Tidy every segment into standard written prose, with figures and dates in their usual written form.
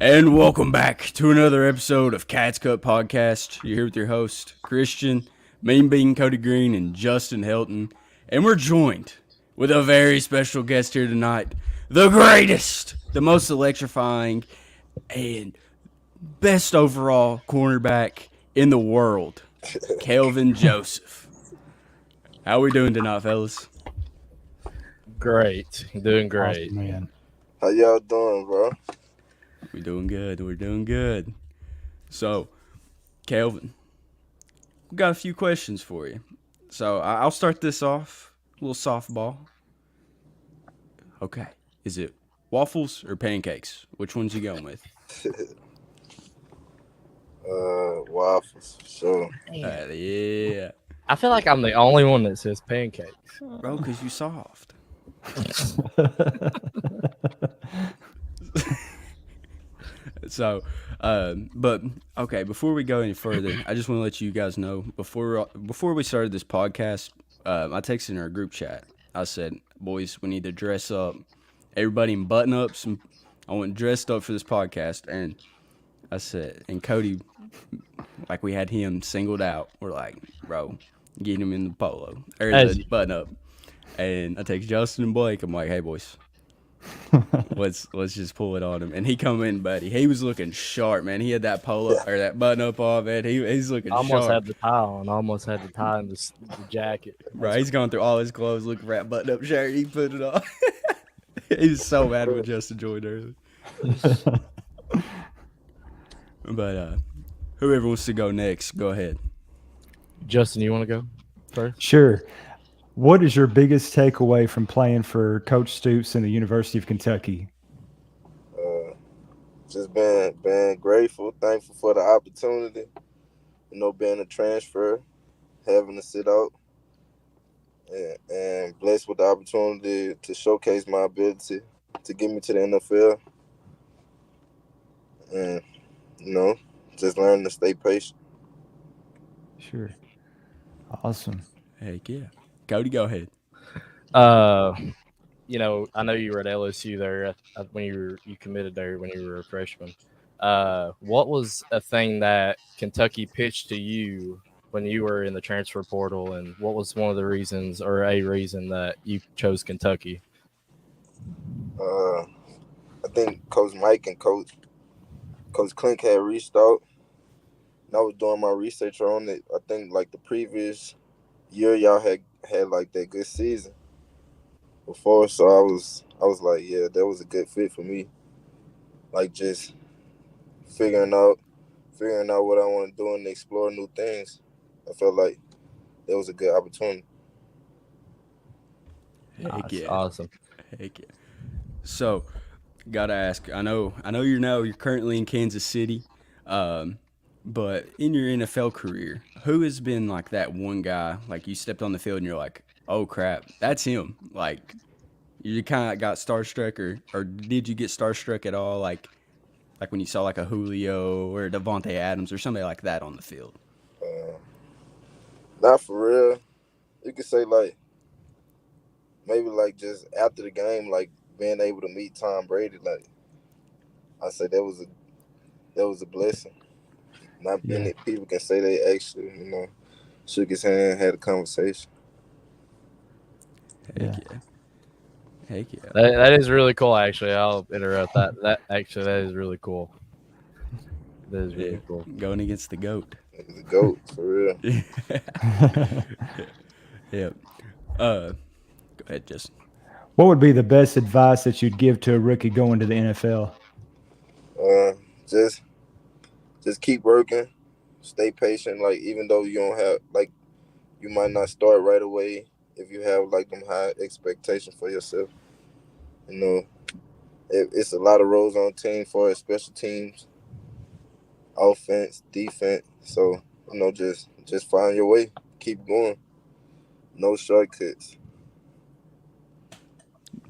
And welcome back to another episode of Cats Cut Podcast. You're here with your host, Christian, Mean Bean Cody Green, and Justin Helton. And we're joined with a very special guest here tonight. The greatest, the most electrifying, and best overall cornerback in the world, Kelvin Joseph. How we doing tonight, fellas? Great. Doing great. Awesome, man. How y'all doing, bro? We're doing good. We're doing good. So, Kelvin, we got a few questions for you. So, I'll start this off. A little softball. Okay. Is it waffles or pancakes? Which one's you going with? Waffles, sure. Yeah. I feel like I'm the only one that says pancakes. Bro, because you soft. So, but okay. Before we go any further, I just want to let you guys know before we started this podcast, I texted in our group chat. I said, "Boys, we need to dress up. Everybody in button ups. I want dressed up for this podcast." And I said, and Cody, like we had him singled out. We're like, "Bro, get him in the polo or the button up." And I text Justin and Blake. I'm like, "Hey, boys." let's just pull it on him, and he come in, buddy. He was looking sharp, man. He had that polo or that button up on, man. He's looking almost sharp. had the tie on. Almost had the tie in the jacket. Right, he's going through all his clothes, looking for that button up shirt. He put it on. He was so mad when Justin joined early. But whoever wants to go next, go ahead. Justin, you want to go first? Sure. What is your biggest takeaway from playing for Coach Stoops and the University of Kentucky? Just being grateful, thankful for the opportunity. Being a transfer, having to sit out, and blessed with the opportunity to showcase my ability to get me to the NFL. And just learning to stay patient. Sure. Awesome. Heck yeah. Cody, go ahead. I know you were at LSU there when you committed there when you were a freshman. What was a thing that Kentucky pitched to you when you were in the transfer portal, and what was one of the reasons or a reason that you chose Kentucky? I think Coach Mike and Coach Klink had reached out, and I was doing my research on it. I think like the previous year y'all had like that good season before, so I was like, yeah, that was a good fit for me. Like just figuring out what I want to do and explore new things. I felt like that was a good opportunity. Heck yeah. Awesome. Heck yeah. So, gotta ask. I know you're currently in Kansas City, but in your NFL career, who has been like that one guy? Like you stepped on the field and you're like, "Oh crap, that's him!" Like you kind of got starstruck, or did you get starstruck at all? Like when you saw like a Julio or Devontae Adams or somebody like that on the field. Not for real. You could say like maybe like just after the game, like being able to meet Tom Brady. Like I said, that was a blessing. Not many people can say they actually, shook his hand, had a conversation. Heck yeah. Heck yeah. That is really cool, actually. I'll interrupt that. That is really cool. That is really cool. Going against the GOAT. The GOAT, for real. Yeah. Go ahead, Justin. What would be the best advice that you'd give to a rookie going to the NFL? Just keep working, stay patient. Like even though you don't have like, you might not start right away if you have like them high expectations for yourself. It's a lot of roles on team for special teams, offense, defense. So just find your way, keep going, no shortcuts.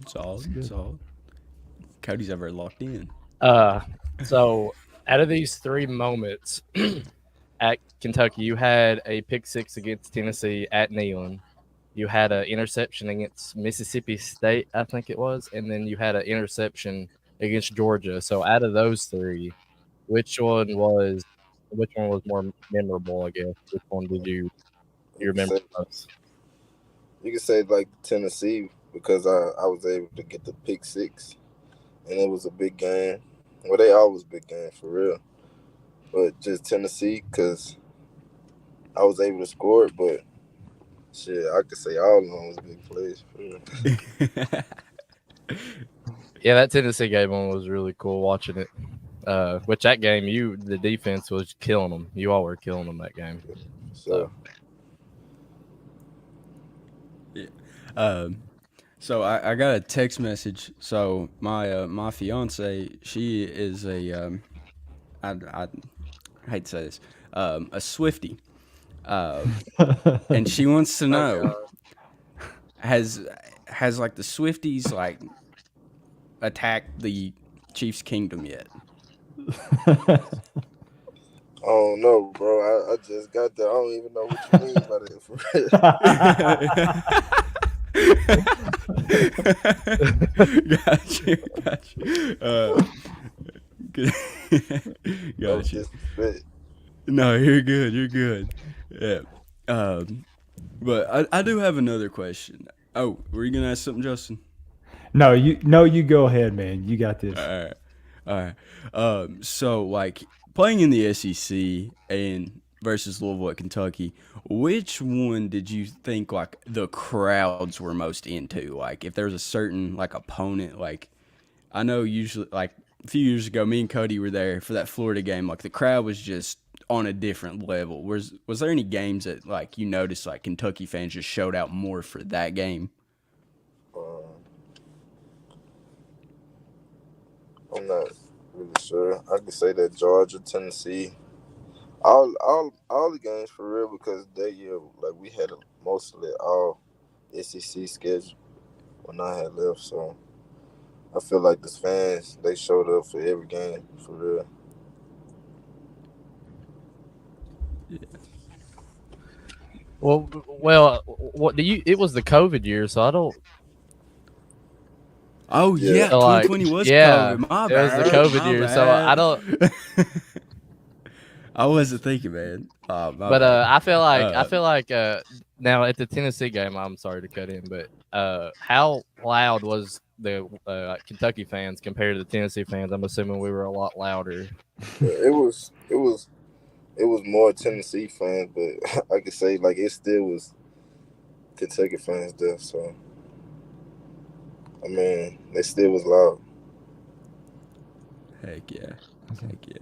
Solid. Cody's ever locked in. So out of these three moments at Kentucky, you had a pick six against Tennessee at Neyland. You had an interception against Mississippi State, I think it was, and then you had an interception against Georgia. So out of those three, which one was more memorable? I guess which one did you You can remember say most? you can say like Tennessee because I was able to get the pick six and it was a big game. Well, they always big game for real, but just Tennessee because I was able to score it. But shit, I could say all of them was big plays for real. Yeah, that Tennessee game one was really cool watching it. Which that game, the defense was killing them. You all were killing them that game. So Yeah. So I got a text message. So my fiance, she is I hate to say this, a Swiftie, and she wants to know has like the Swifties like attacked the Chiefs' kingdom yet? I don't know, bro. I just got there. I don't even know what you mean by that for real. Got you. Good. No Got you. disrespect. No, you're good. You're good. Yeah. But I do have another question. Oh, were you gonna ask something, Justin? No, you go ahead, man. You got this. All right. All right. So like playing in the SEC and versus Louisville at Kentucky, which one did you think like the crowds were most into? Like if there's a certain like opponent, like I know usually like a few years ago, me and Cody were there for that Florida game. Like the crowd was just on a different level. Was there any games that like you noticed like Kentucky fans just showed out more for that game? Um, I'm not really sure. I could say that Georgia, Tennessee, all the games for real because that year like we had mostly all SEC schedule when I had left. So I feel like the fans they showed up for every game for real. Well, what do you? It was the COVID year, so I don't. Oh Yeah. yeah, So, like, 2020 was yeah, COVID. My it was the bad. COVID My year, so I bad. don't. I wasn't thinking, man. Oh, my But bad. I feel like now at the Tennessee game, I'm sorry to cut in, but how loud was the Kentucky fans compared to the Tennessee fans? I'm assuming we were a lot louder. Yeah, it was more Tennessee fans, but I could say like it still was Kentucky fans there. So I mean, they still was loud. Heck yeah. Heck yeah.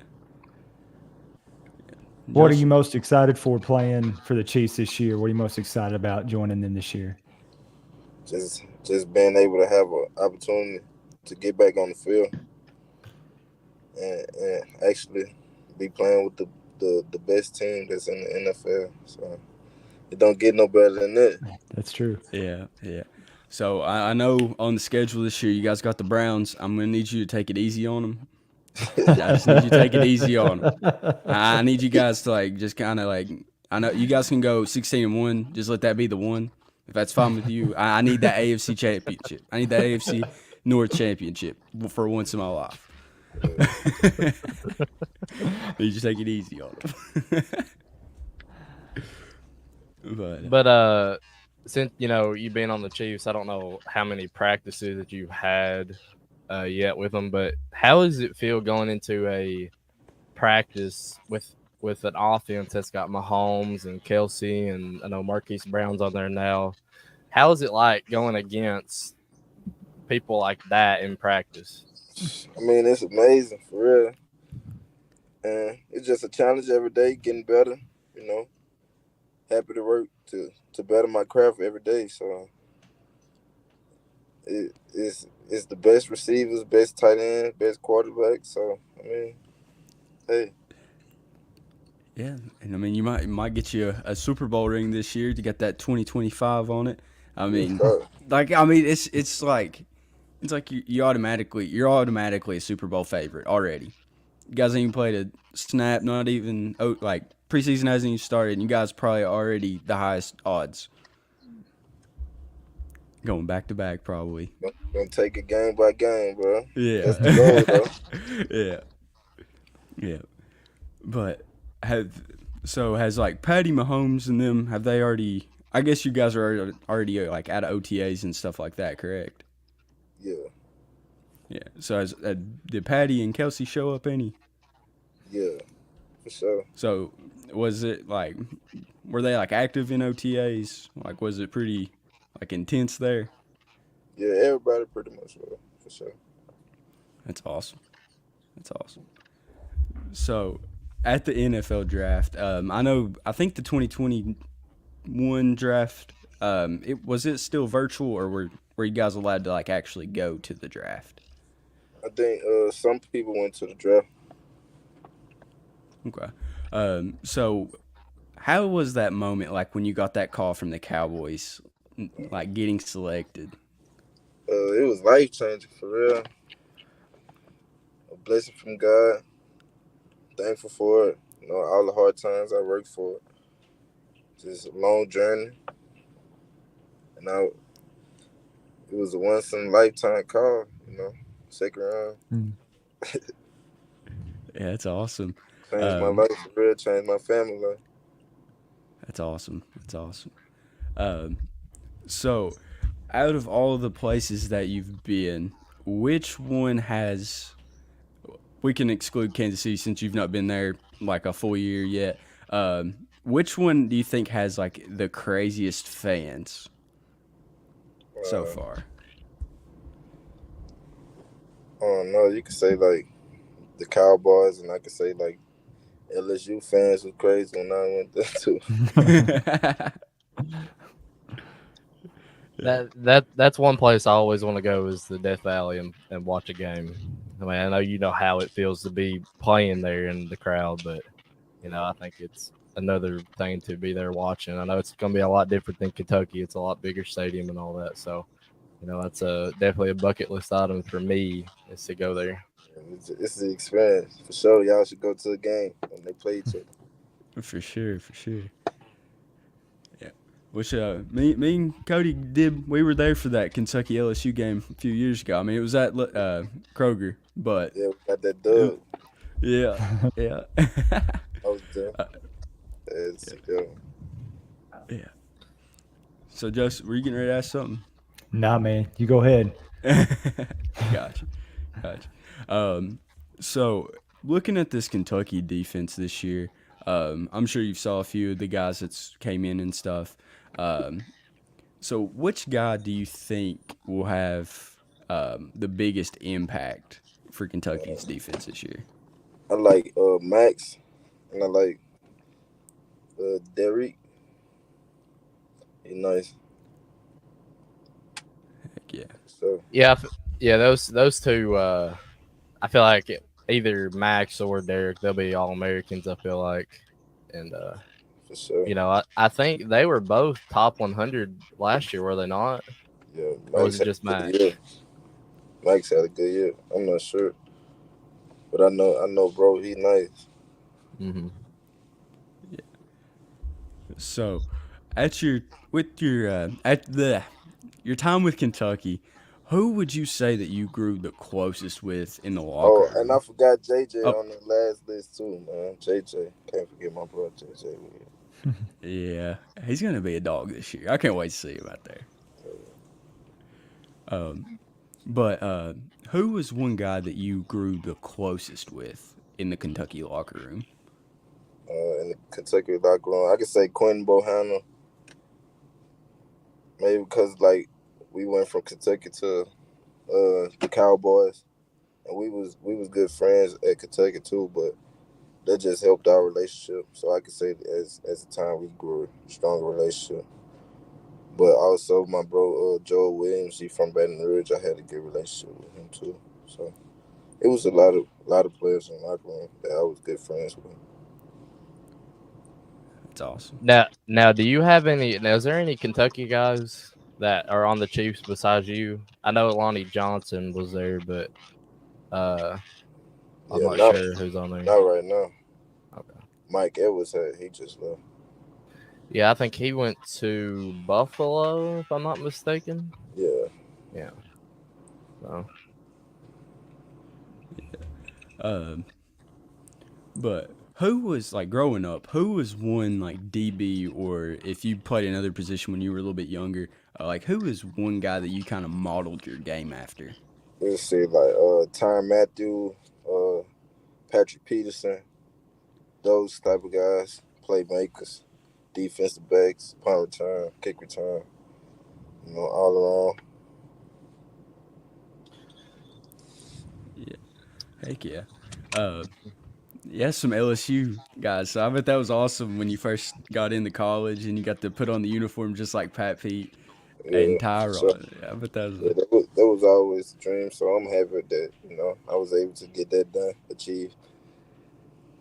What are Josh? you most excited for playing for the Chiefs this year? What are you most excited about joining them this year? Just being able to have an opportunity to get back on the field and actually be playing with the best team that's in the NFL. So it don't get no better than that. That's true. Yeah, yeah. So I know on the schedule this year, you guys got the Browns. I'm gonna need you to take it easy on them. I just need you to take it easy on them. I need you guys to like just kind of like I know you guys can go 16-1. Just let that be the one. If that's fine with you, I need that AFC championship. I need that AFC North championship for once in my life. You just take it easy on them. But since you've been on the Chiefs, I don't know how many practices that you've had yet with them, but how does it feel going into a practice with an offense that's got Mahomes and Kelsey and I know Marquise Brown's on there now? How is it like going against people like that in practice? I mean, it's amazing for real, and it's just a challenge every day, getting better. You know, happy to work to better my craft every day. So it's the best receivers, best tight end, best quarterback. So I mean, hey. Yeah, and I mean, you might get you a Super Bowl ring this year to get that 2025 on it. I mean, it's like you're automatically a Super Bowl favorite already. You guys ain't even played a snap, not even like preseason hasn't even started, and you guys probably already the highest odds. Going back to back, probably. Gonna take it game by game, bro. Yeah. That's the goal, though. Yeah. Yeah. But has like Patty Mahomes and them, have they already, I guess you guys are already like out of OTAs and stuff like that, correct? Yeah, Yeah. So did Patty and Kelsey show up any? yeah, for sure. So was it like, were they like active in OTAs? Like, was it pretty like intense there? Yeah, everybody pretty much will, for sure. That's awesome. That's awesome. So at the NFL draft, I think the 2021 draft, was it still virtual, or were you guys allowed to like actually go to the draft? I think some people went to the draft. Okay. So how was that moment like when you got that call from the Cowboys, like getting selected? It was life changing for real. A blessing from God. Thankful for it. You know, all the hard times I worked for it. Just a long journey. And it was a once in a lifetime call, you know, second round. Yeah, that's awesome. Changed my life for real, changed my family life. That's awesome. That's awesome. So out of all the places that you've been, which one has, we can exclude Kansas City since you've not been there like a full year yet. Which one do you think has like the craziest fans so far? I don't know. You could say like the Cowboys, and I could say like LSU fans was crazy when I went there too. That's one place I always want to go is the Death Valley and watch a game. I mean, I know you know how it feels to be playing there in the crowd, but you know, I think it's another thing to be there watching. I know it's going to be a lot different than Kentucky. It's a lot bigger stadium and all that. So, you know, that's definitely a bucket list item for me is to go there. It's the experience for sure. Y'all should go to a game when they play each other. For sure. Yeah. Which me and Cody we were there for that Kentucky LSU game a few years ago. I mean, it was at Kroger, but Yeah, we got that dub. yeah. I was there. Yeah. So, Joseph, were you getting ready to ask something? Nah, man, you go ahead. Gotcha. So looking at this Kentucky defense this year, I'm sure you saw a few of the guys that's came in and stuff. So which guy do you think will have the biggest impact for Kentucky's defense this year? I like Max, and I like Derek. He's nice. Heck yeah. So Yeah, those two. I feel like either Max or Derek, they'll be all Americans. I feel like, and for sure. you know, I think they were both top 100 last year, were they not? Yeah. Or was it just Max? Max had a good year. I'm not sure, but I know, bro, he's nice. Mm-hmm. Yeah. So, your time with Kentucky, who would you say that you grew the closest with in the locker room? And I forgot JJ on the last list too, man. JJ, can't forget my brother JJ. Yeah, he's gonna be a dog this year. I can't wait to see him out there. But who was one guy that you grew the closest with in the Kentucky locker room? In the Kentucky locker room, I could say Quentin Bohanna. Maybe because like we went from Kentucky to the Cowboys, and we was good friends at Kentucky too. But that just helped our relationship. So I could say that as the time we grew a stronger relationship. But also my bro Joel Williams, he from Baton Rouge. I had a good relationship with him too. So it was a lot of players in the locker room that I was good friends with. That's awesome. Now, do you have any? Now, is there any Kentucky guys that are on the Chiefs besides you? I know Lonnie Johnson was there, but I'm not sure who's on there. Not right now. Okay. Mike Edwards he just left. Yeah, I think he went to Buffalo, if I'm not mistaken. Yeah. Yeah. So Um, but who was like growing up? Who was one like DB, or if you played another position when you were a little bit younger? Like who was one guy that you kind of modeled your game after? Let's see, like Tyron Matthew, uh, Patrick Peterson, those type of guys, playmakers, defensive backs, punt return, kick return, all around. Yeah, heck yeah. Uh, yeah, some LSU guys. So I bet that was awesome when you first got into college and you got to put on the uniform just like Pat Pete and Yeah, so Tyron. I bet that was yeah, that was always a dream. So I'm happy that I was able to get that done, achieve.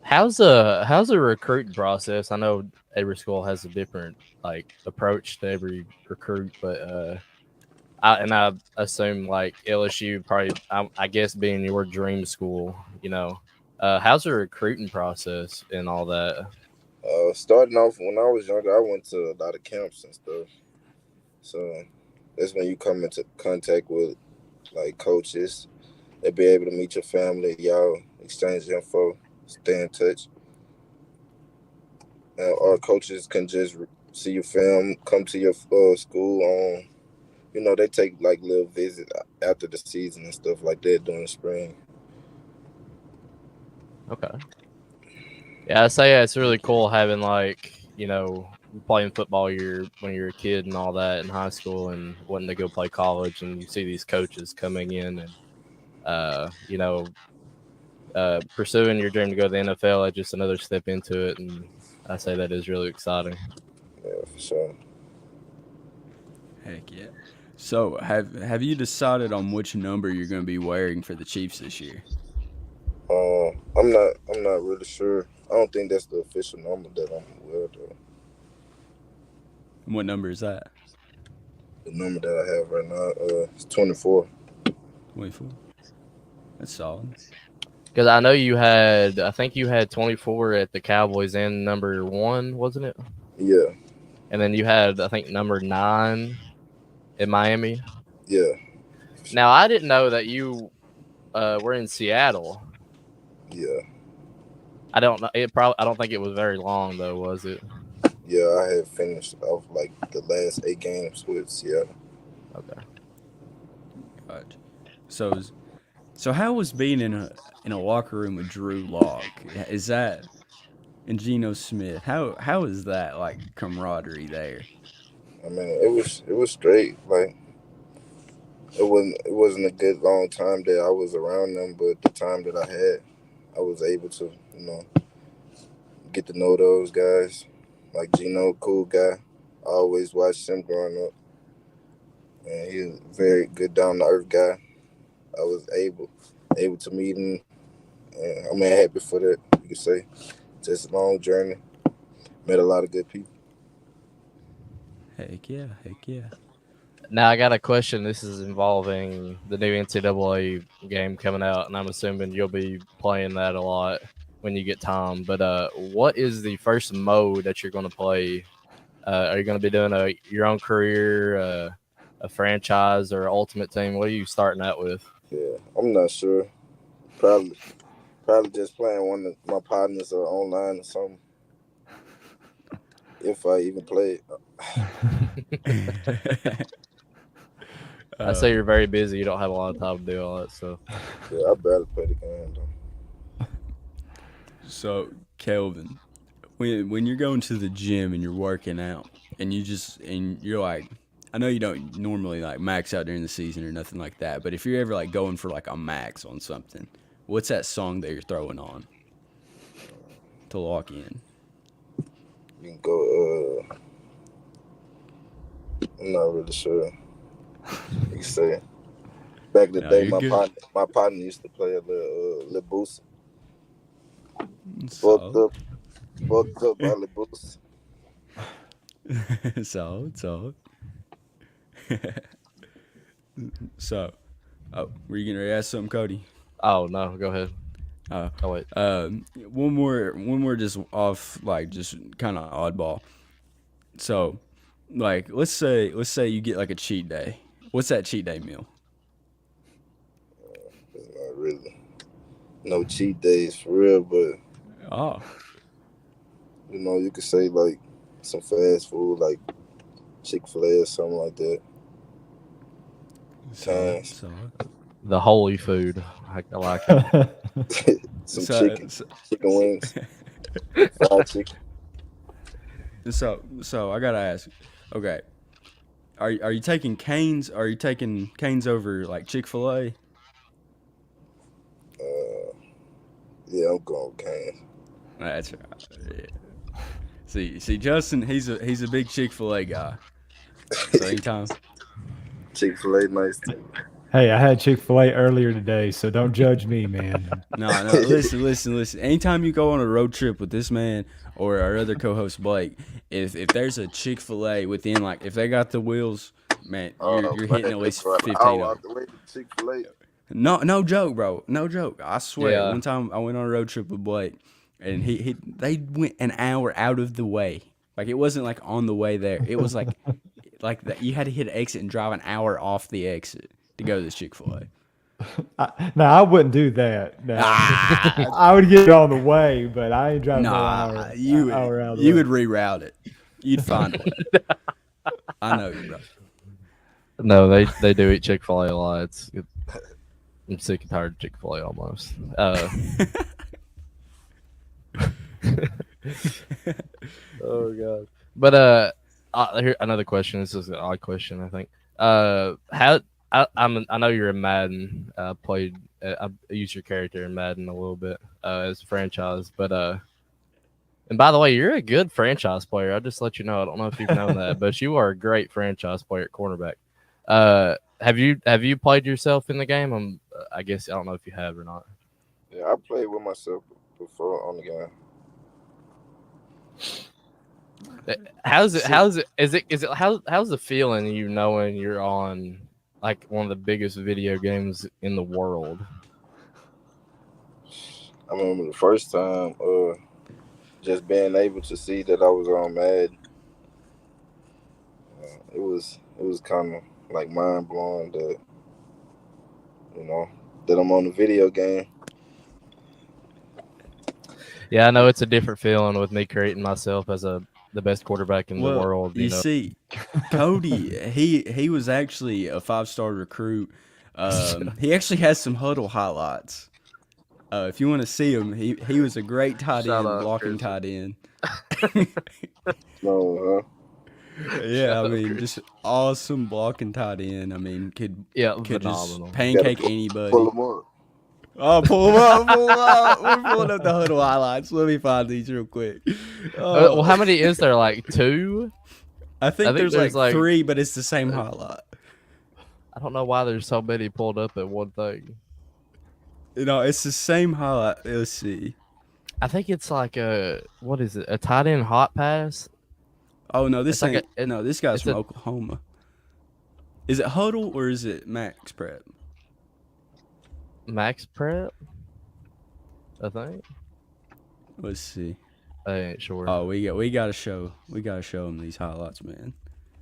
how's a recruiting process? I know every school has a different like approach to every recruit, but I assume like LSU probably I guess being your dream school, how's the recruiting process and all that? Starting off when I was younger, I went to a lot of camps and stuff. So that's when you come into contact with like coaches. They be able to meet your family, y'all exchange info, stay in touch. Our coaches can just see your film, come to your school on. They take like little visit after the season and stuff like that during the spring. Okay. Yeah, I say it's really cool having like, playing football when you're a kid and all that in high school and wanting to go play college and you see these coaches coming in and uh, you know, pursuing your dream to go to the NFL at just another step into it, and I say that is really exciting. Yeah, for sure. heck yeah. So have you decided on which number you're going to be wearing for the Chiefs this year? I'm not really sure. I don't think that's the official number that I'm aware of. And what number is that? The number that I have right now is 24. 24. That's solid. Because I think you had 24 at the Cowboys and number 1, wasn't it? Yeah, And then you had, I think, number 9 in Miami. yeah, Now, I didn't know that you were in Seattle. yeah, I don't know. I don't think it was very long though, was it? yeah. I had finished off like the last 8 games with Seattle. Okay. Gotcha. So so how was being in a locker room with Drew Lock? Is that and Geno Smith? How is that like camaraderie there? I mean, it was straight. Like it wasn't a good long time that I was around them, but the time that I had, I was able to get to know those guys. Like Gino, cool guy. I always watched him growing up, and he was a very good down to earth guy. I was able to meet him, and I'm happy for that. You could say just a long journey. Met a lot of good people. Heck yeah, heck yeah. Now I got a question. This is involving the new NCAA game coming out, and I'm assuming you'll be playing that a lot when you get time. But what is the first mode that you're going to play? Are you going to be doing your own career, a franchise, or ultimate team? What are you starting out with? Yeah, I'm not sure. Probably just playing one of my partners or online or something. If I even play it. I say you're very busy. You don't have a lot of time to do all that stuff. Yeah, I barely play the game though. So Kelvin, when you're going to the gym and you're working out and you're like, I know you don't normally like max out during the season or nothing like that, but if you're ever like going for like a max on something, what's that song that you're throwing on to lock in? You can go. I'm not really sure. You can say back in the No, day, you're my good. partner used to play a little boost. Fucked Solid. up, fucked up by the boost. Solid. So, oh, were you gonna ask something, Cody? Oh no, go ahead. Uh, Oh wait. one more, just off, like just kind of oddball. So, like, let's say you get like a cheat day. What's that cheat day meal? It's not really no cheat days for real, but Oh, you could say like some fast food, like Chick-fil-A or something like that. so Cash. so The holy food. I like it. Some so chicken wings, fried chicken. so I gotta ask. Okay, are you taking Canes? Are you taking Canes over like Chick-fil-A? Yeah, I'm going with Cash. That's right. Yeah. See, Justin, he's a big Chick-fil-A guy. So anytime. Chick-fil-A nice too. Hey, I had Chick-fil-A earlier today, so don't judge me, man. No. Listen. Anytime you go on a road trip with this man or our other co-host Blake, if there's a Chick-fil-A within like if they got the wheels, man, you're hitting at least for an 15 hour of out them. the way to Chick-fil-A. No joke, bro. No joke. I swear. Yeah. One time I went on a road trip with Blake, and they went an hour out of the way. Like it wasn't like on the way there. It was like that. You had to hit an exit and drive an hour off the exit to go to this Chick-fil-A. I wouldn't do that. No. I would get it on the way, but I ain't driving no hour out of the you way. would reroute it. You'd find one. I know you, bro. No, they do eat Chick-fil-A a lot. I'm sick and tired of Chick-fil-A almost. Oh god. But here another question. This is an odd question, I think. How I know you're a Madden. Played. I used your character in Madden a little bit as a franchise, but and by the way, you're a good franchise player. I'll just let you know. I don't know if you've known that, but you are a great franchise player at cornerback. Have you played yourself in the game? I guess I don't know if you have or not. Yeah, I played with myself before on the game. How's it? How's the feeling you knowing you're on like one of the biggest video games in the world? I remember the first time, just being able to see that I was on Madden. It was kind of like mind blowing that that I'm on the video game. Yeah, I know it's a different feeling with me creating myself as the best quarterback in the world. You see, Cody, he was actually a 5-star recruit. He actually has some huddle highlights. If you want to see him, he was a great tight Shout end, out, blocking Chris. tight end. No, Yeah, Shout I out, mean, Chris. just awesome blocking tight end. I mean, could Phenomenal. just pancake Gotta anybody. pull them up. Oh, pull him up. We're pulling up the huddle highlights. Let me find these real quick. Well, how many is there? Like 2? I think there's like like 3, but it's the same highlight. I don't know why there's so many pulled up at one thing. It's the same highlight. Let's see. I think it's like what is it? A tight end hot pass? Oh no, this It's like ain't. No, this guy's it's from a- Oklahoma. Is it huddle or is it max prep? Max prep? I think. Let's see. I ain't sure. Oh, we gotta show him these highlights, man.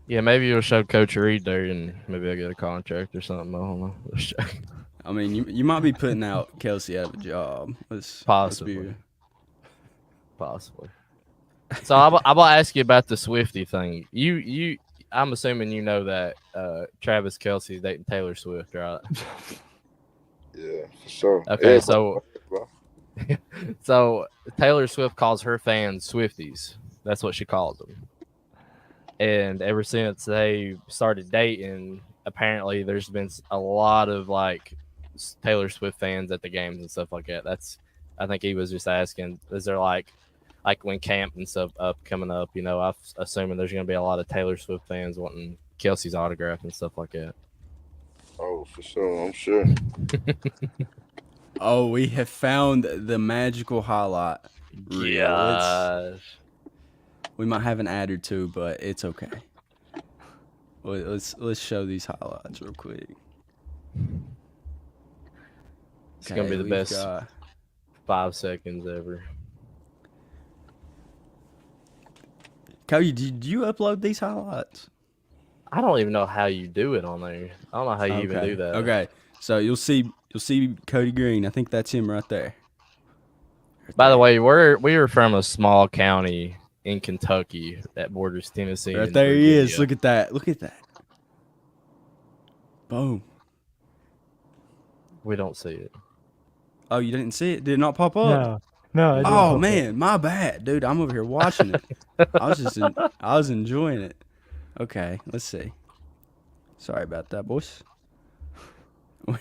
Yeah, maybe you'll show Coach Reed there, and maybe I'll get a contract or something. I don't know. Let's check. I mean, you might be putting out Kelsey out of a job. Possibly. Possibly. So I'm gonna ask you about the Swifty thing. I'm assuming you know that Travis Kelce's dating Taylor Swift, right? Yeah, for sure. Okay, Everybody, bro. So Taylor Swift calls her fans Swifties. That's what she calls them. And ever since they started dating, apparently there's been a lot of like Taylor Swift fans at the games and stuff like that. I think he was just asking, is there like when camp and stuff coming up, I'm assuming there's gonna be a lot of Taylor Swift fans wanting Kelsey's autograph and stuff like that. Oh, for sure. I'm sure. Oh, we have found the magical highlight reel. Gosh. We might have an ad or two, but it's okay. Let's show these highlights real quick. It's gonna be the we've best got- 5 seconds ever. Cody, did you upload these highlights? I don't even know how you do it on there. I don't know how you even do that. Okay, so you'll see Cody Green. I think that's him right there. By the way, we are from a small county in Kentucky that borders Tennessee. Right and there Virginia. he is. Look at that. Look at that. Boom. We don't see it. Oh, you didn't see it? Did it not pop up? No. It didn't Oh pop man, up. my bad, dude. I'm over here watching it. I was enjoying it. Okay, let's see. Sorry about that, boys.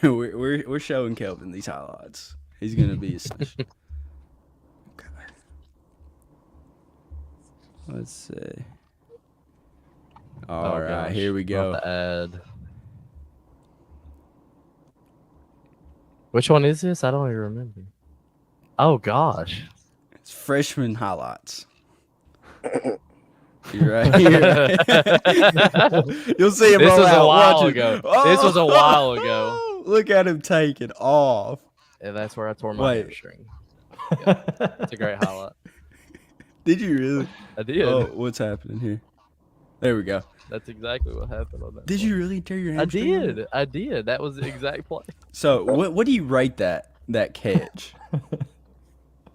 We're showing Kelvin these highlights. He's gonna be essential. Okay. Let's see. All right, gosh, here we go. not the ad. Which one is this? I don't even remember. Oh gosh. It's freshman highlights. You're right. You'll see him. This roll was a out. while Watch it. ago. This was a while ago. Look at him take it off. And that's where I tore my hamstring. Yeah, it's a great highlight. Did you really? I did. Oh, what's happening here? There we go. That's exactly what happened on that. Did play. you really tear your hamstring? I did. That was the exact play. So what do you rate that catch?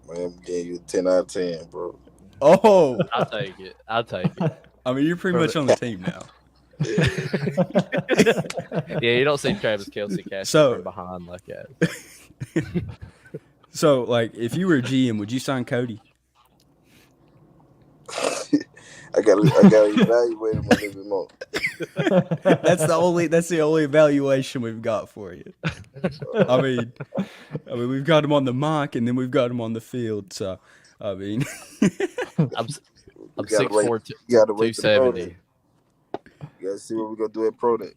Man, I'm giving you 10 out of 10, bro. Oh, I'll take it. I mean, you're pretty much on the team now. Yeah, you don't see Travis Kelce catching from behind like that. So, like, if you were a GM, would you sign Cody? I gotta evaluate him a little bit more. That's the only evaluation we've got for you. I mean, we've got him on the mic and then we've got him on the field. So, I mean, I'm 6'4", You gotta wait 270. You gotta see what we're gonna do at Pro Day.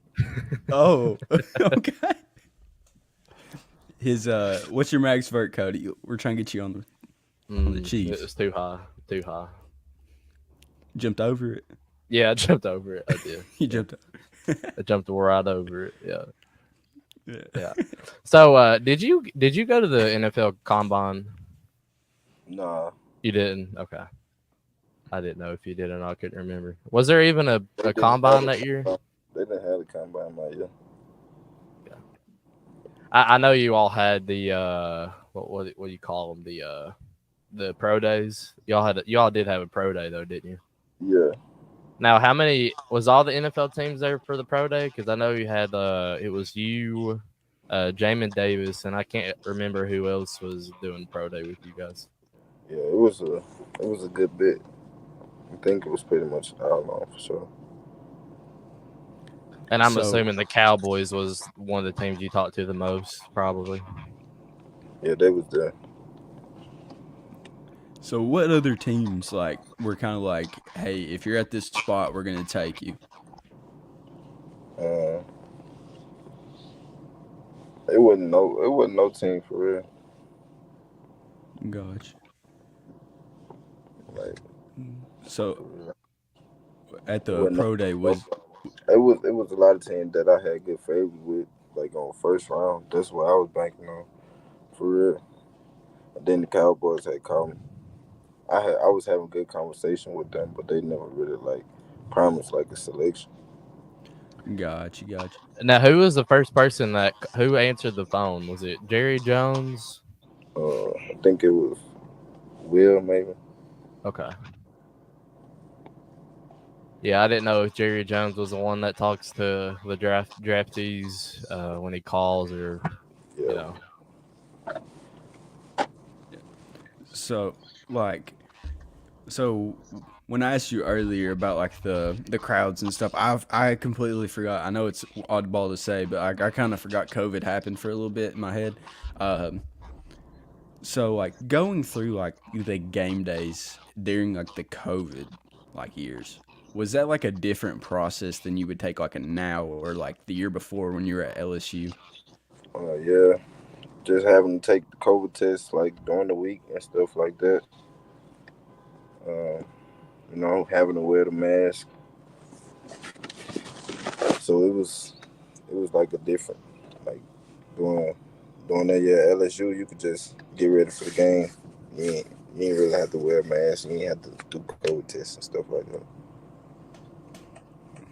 Oh, okay. His what's your max vert, Cody? We're trying to get you on the Chiefs. It was too high. Jumped over it. Yeah, I jumped over it. I did. You jumped over. I jumped right over it. Yeah. So, did you go to the NFL Combine? Nah. You didn't. Okay. I didn't know if you did or not. I couldn't remember. Was there even a combine that year? They didn't have a combine that year. Yeah. I know you all had the what do you call them, the pro days. Y'all did have a pro day though, didn't you? Yeah. Now, how many was all the NFL teams there for the pro day? Because I know you had it was you, Jamin Davis, and I can't remember who else was doing pro day with you guys. Yeah, it was a good bit. I think it was pretty much all on for sure. And I'm assuming the Cowboys was one of the teams you talked to the most, probably. Yeah, they was there. So what other teams were kind of like, hey, if you're at this spot, we're gonna take you? It wasn't no team for real. Gotcha. Like, so at the pro day it was a lot of teams that I had good favors with, like on first round. That's what I was banking on, for real. And then the Cowboys had called me. I was having good conversation with them, but they never really promised a selection. Gotcha. Now, who was the first person who answered the phone? Was it Jerry Jones? I think it was Will, maybe. Okay. Yeah, I didn't know if Jerry Jones was the one that talks to the draftees when he calls or, you know. So, when I asked you earlier about the crowds and stuff, I completely forgot. I know it's oddball to say, but I kind of forgot COVID happened for a little bit in my head. So going through the game days during the COVID years, was that a different process than you would take now or the year before when you were at LSU? Yeah, just having to take the COVID test during the week and stuff like that. Having to wear the mask. So it was a different doing that year at LSU. You could just get ready for the game. You ain't really have to wear a mask. You ain't have to do COVID tests and stuff like that.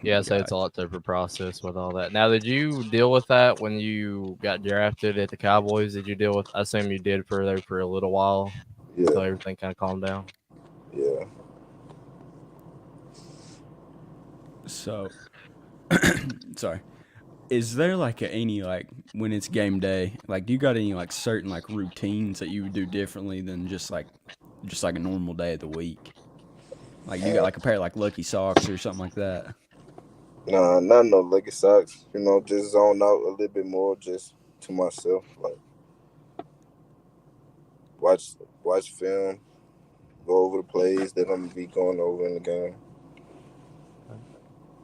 Yeah, so it's a lot tougher process with all that. Now, did you deal with that when you got drafted at the Cowboys? Did you deal with? I assume you did for a little while until Yeah, everything kind of calmed down. yeah. So, sorry. Is there like any like when it's game day? Like, do you got any like certain like routines that you would do differently than just like a normal day of the week? Like, do you got like a pair of like lucky socks or something like that? Nah, not no lucky socks. You know, just zone out a little bit more, just to myself. Like watch watch film, go over the plays that I'm gonna be going over in the game,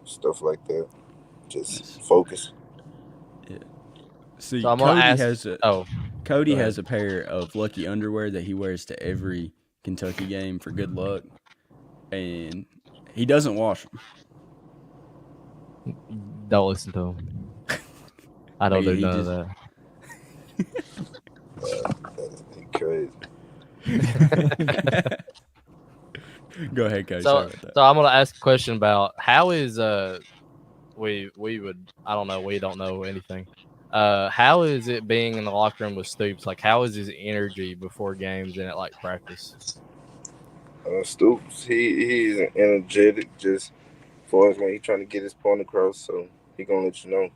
stuff like that. Just focus. Yeah. See, So I'm gonna ask. Oh, Cody go ahead. has a pair of lucky underwear that he wears to every Kentucky game for good luck, and he doesn't wash them. Don't listen to him. I don't do He none of just That's crazy. go ahead, Cody. So, Sorry about that. so I'm gonna ask a question about how is we would I don't know, we don't know anything. How is it being in the locker room with Stoops? Like, how is his energy before games and at like practice? Stoops, he's energetic. Just for us when he trying to get his point across, so he gonna let you know.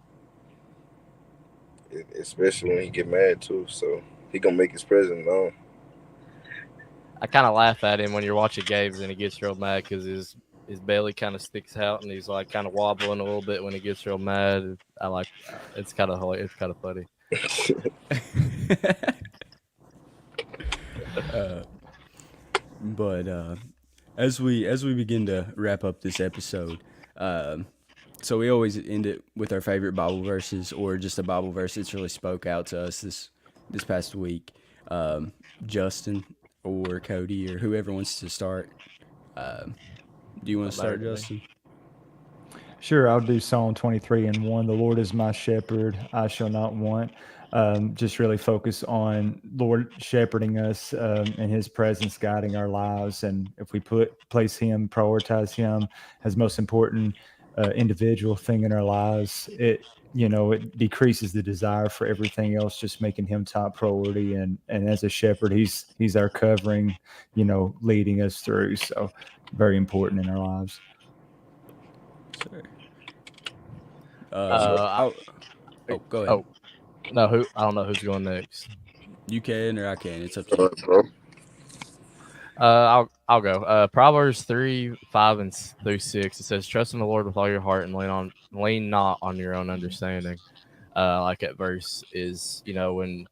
Especially when he get mad too, so he gonna make his presence known. I kind of laugh at him when you're watching games and he gets real mad because his belly kind of sticks out and he's like kind of wobbling a little bit when he gets real mad. I like it's kind of funny. But as we begin to wrap up this episode, so we always end it with our favorite Bible verses or just a Bible verse that's really spoke out to us this past week. Justin or Cody or whoever wants to start. Do you want to start, Justin? Sure, I'll do Psalm 23:1. The Lord is my shepherd, I shall not want. Just really focus on Lord shepherding us and His presence guiding our lives. And if we place Him, prioritize Him as most important individual thing in our lives, it decreases the desire for everything else, just making Him top priority. And as a shepherd, He's our covering, leading us through. So very important in our lives. Sure. Go ahead. Oh no, I don't know who's going next. You can or I can. It's up to you. Bro. I'll go. Proverbs 3:5-6. It says, "Trust in the Lord with all your heart and lean not on your own understanding." Like that verse is, when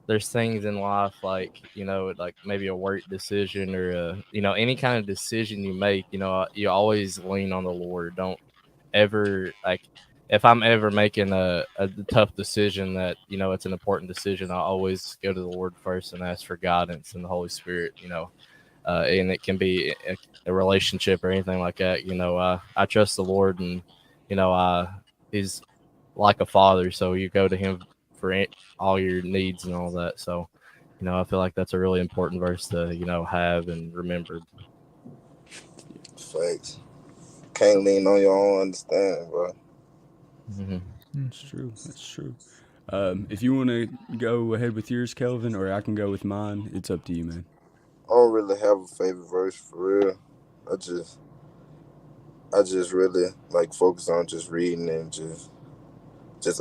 there's things in life like like maybe a work decision or any kind of decision you make, you always lean on the Lord. Don't ever like if I'm ever making a tough decision that it's an important decision, I always go to the Lord first and ask for guidance and the Holy Spirit. And it can be a relationship or anything like that. I trust the Lord, and He's like a father, so you go to Him for all your needs and all that. So, I feel like that's a really important verse to have and remember. Facts. Can't lean on your own understanding, bro. Mm-hmm. That's true. That's true. If you want to go ahead with yours, Kelvin, or I can go with mine, it's up to you, man. I don't really have a favorite verse for real. I just really like focus on just reading and just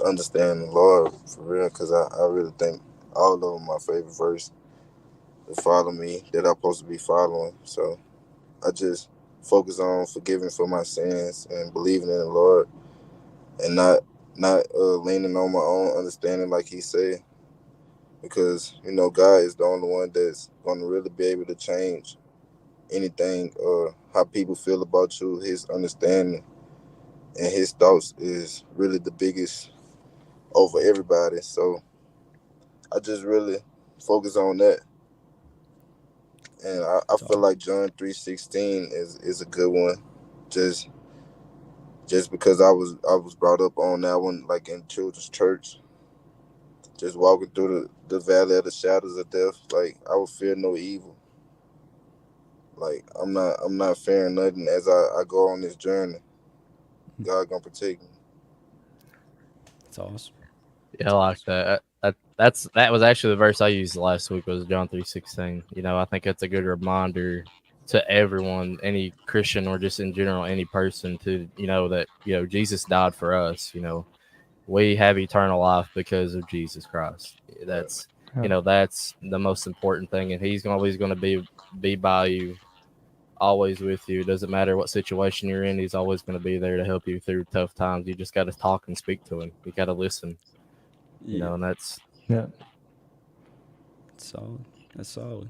understanding the Lord for real. Cause I really think all of them my favorite verse to follow me that I'm supposed to be following. So I just focus on forgiving for my sins and believing in the Lord and not leaning on my own understanding like He said. Because God is the only one that's going to really be able to change anything or how people feel about you. His understanding and His thoughts is really the biggest over everybody. So I just really focus on that, and I feel like John 3:16 is a good one. Just because I was brought up on that one, like in children's church. Just walking through the valley of the shadows of death, like I would fear no evil, Like I'm not fearing nothing as I go on this journey. God gonna protect me. That's awesome. Yeah, I like that. That was actually the verse I used last week was John 3:16. You know, I think that's a good reminder to everyone, any Christian or just in general, any person to, that, Jesus died for us. We have eternal life because of Jesus Christ. That's, that's the most important thing. And he's always going to be by you, always with you. It doesn't matter what situation you're in. He's always going to be there to help you through tough times. You just got to talk and speak to him. You got to listen. And that's solid. That's solid.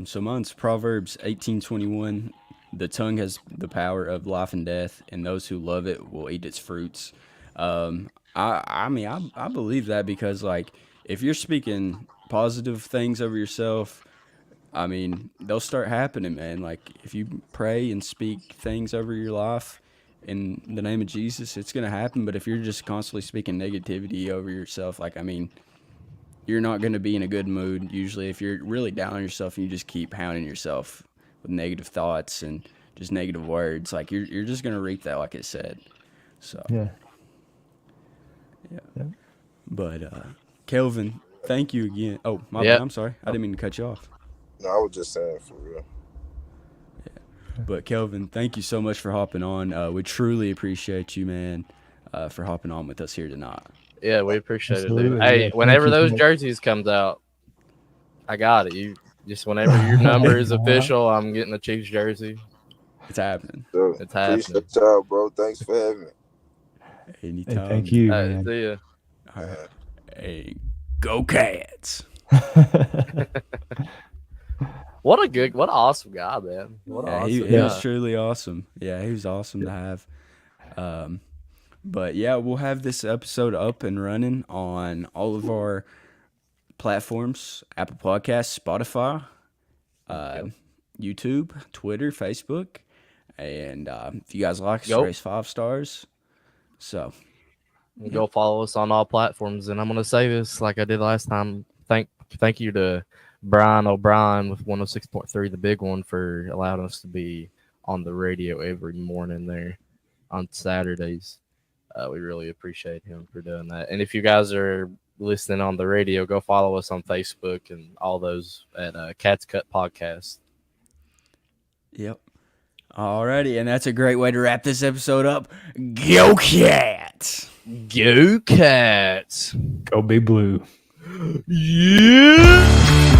So mine's Proverbs 18:21. The tongue has the power of life and death, and those who love it will eat its fruits. I mean, I believe that because, like, if you're speaking positive things over yourself, I mean, they'll start happening, man. Like, if you pray and speak things over your life in the name of Jesus, it's going to happen. But if you're just constantly speaking negativity over yourself, like, I mean, you're not going to be in a good mood usually if you're really down on yourself and you just keep hounding yourself with negative thoughts and just negative words. Like, you're just going to reap that, like it said. So, yeah. But, Kelvin, thank you again. Oh, my Yep. bad. I'm sorry. I didn't mean to cut you off. No, I was just saying for real. But Kelvin, thank you so much for hopping on. We truly appreciate you, man, for hopping on with us here tonight. Yeah, we appreciate it, dude. Absolutely, Hey, yeah. whenever Thank you, those man. jerseys comes out, I got it. You just whenever your number is official, I'm getting the Chiefs jersey. It's happening. So, It's happening. appreciate y'all, bro. Thanks for having me. Anytime. Hey, thank you, man. See ya. All right. Hey, go Cats. What an awesome guy, man. What an Yeah, awesome he guy. was truly awesome. Yeah, he was awesome to have. But yeah, we'll have this episode up and running on all of our platforms: Apple Podcasts, Spotify, YouTube, Twitter, Facebook, and if you guys like us, Go. raise 5 stars. So Go follow us on all platforms. And I'm gonna say this like I did last time. Thank you to Brian O'Brien with 106.3, the big one, for allowing us to be on the radio every morning there on Saturdays. We really appreciate him for doing that. And if you guys are listening on the radio, go follow us on Facebook and all those at Cats Cut Podcast. Yep. Alrighty, and that's a great way to wrap this episode up. Go Cats! Go Cats! Go Big Blue. Yeah!